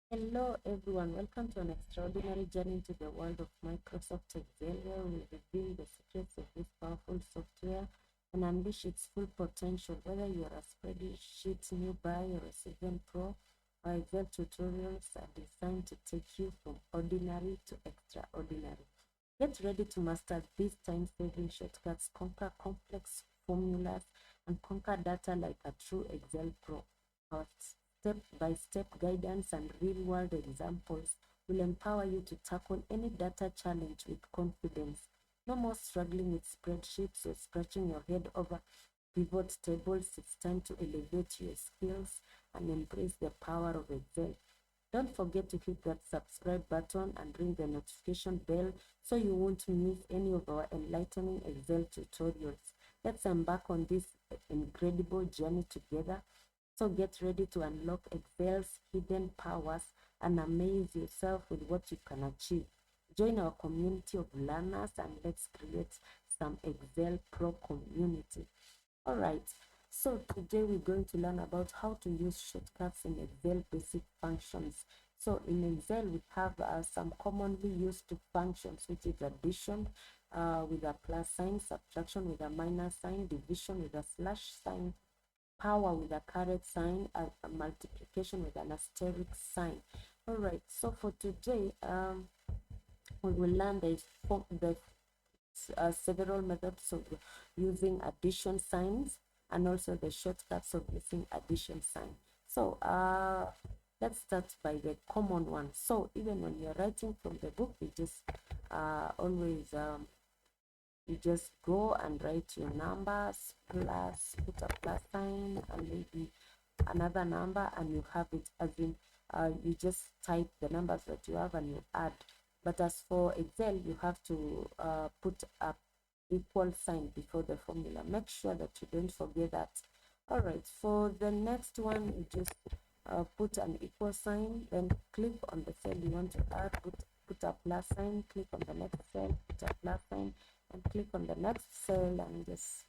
Hello everyone, welcome to an extraordinary journey into the world of Microsoft Excel, where we reveal the secrets of this powerful software and unleash its full potential. Whether you are a spreadsheet newbie or a seasoned pro, our Excel tutorials are designed to take you from ordinary to extraordinary. Get ready to master these time-saving shortcuts, conquer complex formulas, and conquer data like a true Excel pro. Our step-by-step guidance and real-world examples will empower you to tackle any data challenge with confidence. No more struggling with spreadsheets or scratching your head over pivot tables. It's time to elevate your skills and embrace the power of Excel. Don't forget to hit that subscribe button and ring the notification bell so you won't miss any of our enlightening Excel tutorials. Let's embark on this incredible journey together. So get ready to unlock Excel's hidden powers and amaze yourself with what you can achieve. Join our community of learners and let's create some Excel Pro community. All right, so today we're going to learn about how to use shortcuts in Excel basic functions. So in Excel, we have some commonly used functions, which is addition with a plus sign, subtraction with a minus sign, division with a slash sign, power with a caret sign, and a multiplication with an asterisk sign. All right, so for today, we will learn the several methods of using addition signs and also the shortcuts of using addition sign. So let's start by the common one. So even when you're writing from the book, you just always you just go and write your numbers plus, put a plus sign and maybe another number, and you have it as in you just type the numbers that you have and you add. But as for Excel, you have to put a equal sign before the formula. Make sure that you don't forget that. All right, for the next one, you just put an equal sign, then click on the cell you want to add, put a plus sign, click on the next cell, put a plus sign, and click on the next cell and just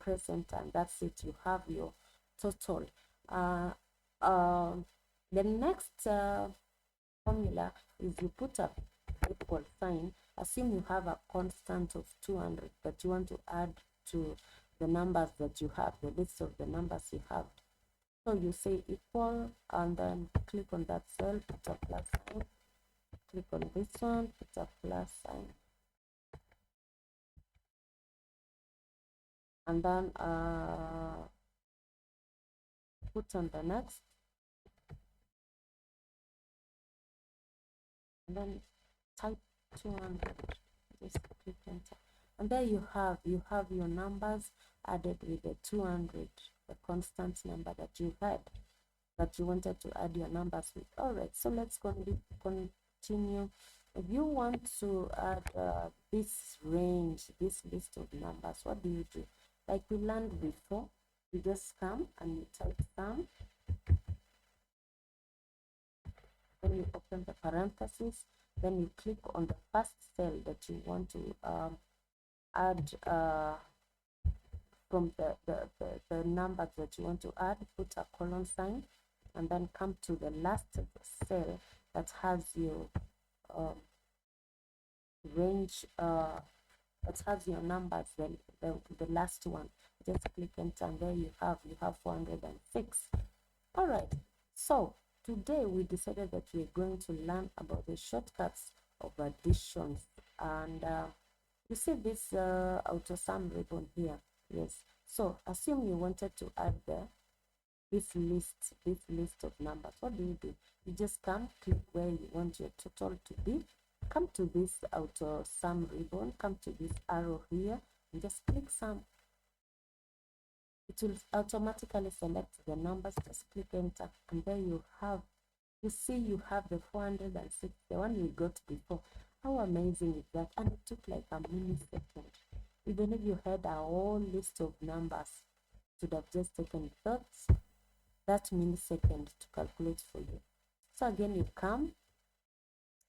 press enter, and that's it. You have your total. Uh, uh, the next formula is you put a equal sign. Assume you have a constant of 200 that you want to add to the numbers that you have, the list of the numbers you have. So you say equal and then click on that cell, put a plus sign, click on this one, put a plus sign, and then put on the next, and then type 200, just click enter, and there you have your numbers added with the 200, the constant number that you had, that you wanted to add your numbers with. All right, so let's continue. If you want to add this range, this list of numbers, what do? Like we learned before, you just come and you type sum, then you open the parentheses, then you click on the first cell that you want to add from the numbers that you want to add, put a colon sign, and then come to the last cell that has your range, that has your numbers, the last one. Just click enter, and there you have 406. All right, so today we decided that we're going to learn about the shortcuts of additions, and you see this auto sum ribbon here. Yes, so assume you wanted to add this list of numbers. What do? You just come, click where you want your total to be, come to this auto sum ribbon, come to this arrow here, and just click sum. It will automatically select the numbers. Just click enter, and there you see you have the 406, the one we got before. How amazing is that? And it took like a millisecond. Even if you had a whole list of numbers, it would have just taken that millisecond to calculate for you. So again, you come,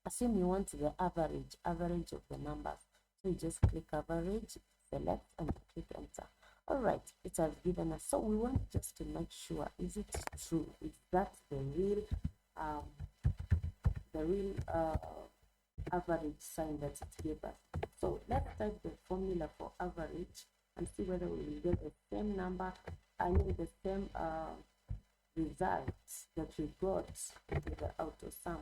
assume you want the average of the numbers. So you just click average, select, and click enter. All right, it has given us. So we want just to make sure, is it true? Is that the real um, the real average sign that it gave us. So let's type the formula for average and see whether we will get the same number, I mean the same results that we got with the auto sum.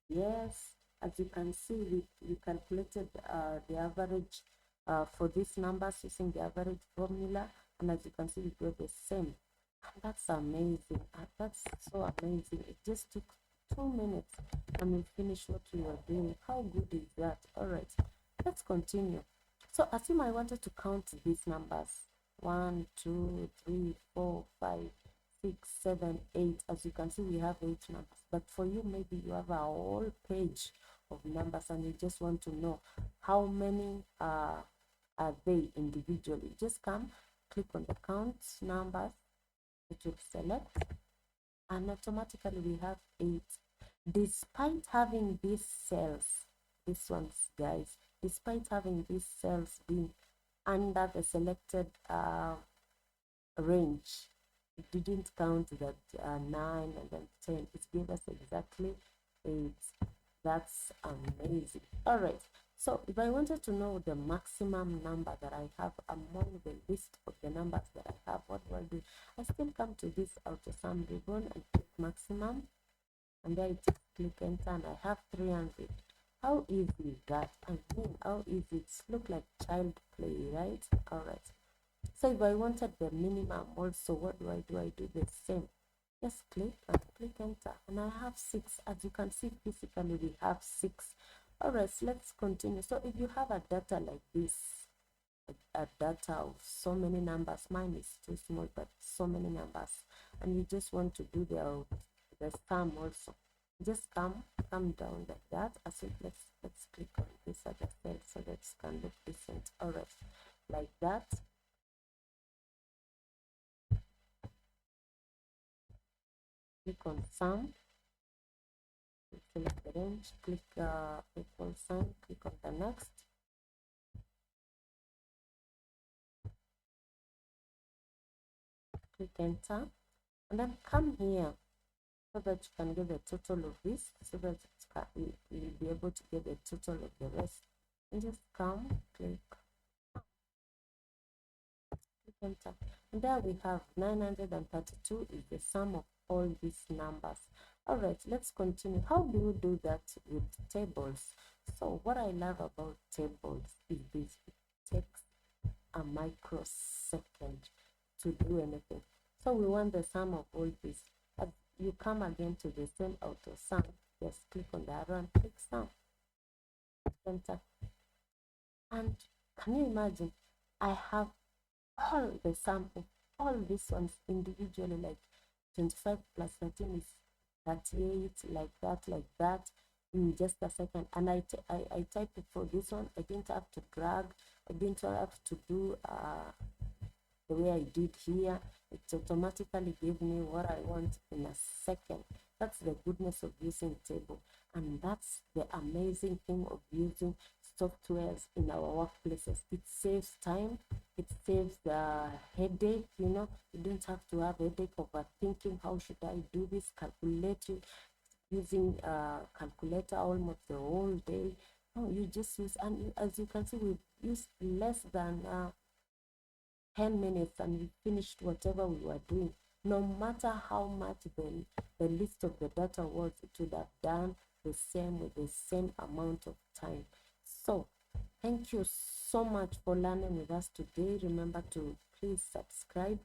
Yes, as you can see, we calculated the average for these numbers using the average formula, and as you can see, we got the same. That's amazing. That's so amazing. It just took 2 minutes and we finished what we were doing. How good is that? All right, let's continue. So assume I wanted to count these numbers: 1, 2, 3, 4, 5, 6, 7, 8. As you can see, we have 8 numbers. But for you, maybe you have a whole page of numbers and you just want to know how many are they individually. Just come, click on the count numbers, it will select, and automatically we have 8. Despite having these ones, guys, despite having these cells being under the selected range, it didn't count that 9 and then 10. It gave us exactly 8. That's amazing. All right, so if I wanted to know the maximum number that I have among the list of the numbers that I have, what do I do? I still come to this auto sum ribbon and click maximum, and then I just click enter, and I have 300. How easy is that? I mean, how easy. It's look like child play, right? All right, so if I wanted the minimum also, what do? I do the same. Just click and click enter, and I have 6. As you can see, physically we have 6. All right, so let's continue. So if you have a data like this, a data of so many numbers, mine is too small, but so many numbers, and you just want to do the sum also, just come down like that. As if let's click on this other cell so that it can look decent. All right, like that. Click on sum, select the range, click equal sign, click on the next, click enter, and then come here so that you can get the total of this, so that you'll be able to get the total of the rest. And just come, click enter, and there we have 932 is the sum of all these numbers. All right, let's continue. How do you do that with tables? So what I love about tables is this: it takes a microsecond to do anything. So we want the sum of all this. As you come again to the same auto sum, just click on the arrow and click sum, enter, and can you imagine, I have all the sum of all these ones individually, like 25 plus 13 is 38, like that, in just a second. And I typed it for this one. I didn't have to drag, I didn't have to do the way I did here. It automatically gave me what I want in a second. That's the goodness of using table, and that's the amazing thing of using softwares in our workplaces. It saves time, it saves the headache. You don't have to have headache overthinking, how should I do this, calculating, using calculator almost the whole day. No, you just use, and as you can see, we use less than 10 minutes and we finished whatever we were doing. No matter how much the list of the data was, it would have done the same with the same amount of time. So thank you so much for learning with us today. Remember to please subscribe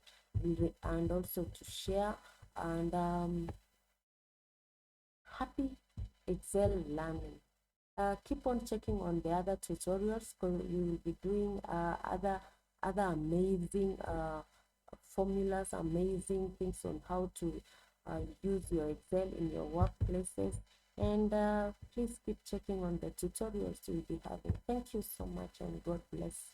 and also to share, and happy Excel learning. Keep on checking on the other tutorials, because we will be doing other amazing formulas, amazing things on how to use your Excel in your workplaces. And please keep checking on the tutorials you'll be having. Thank you so much, and God bless.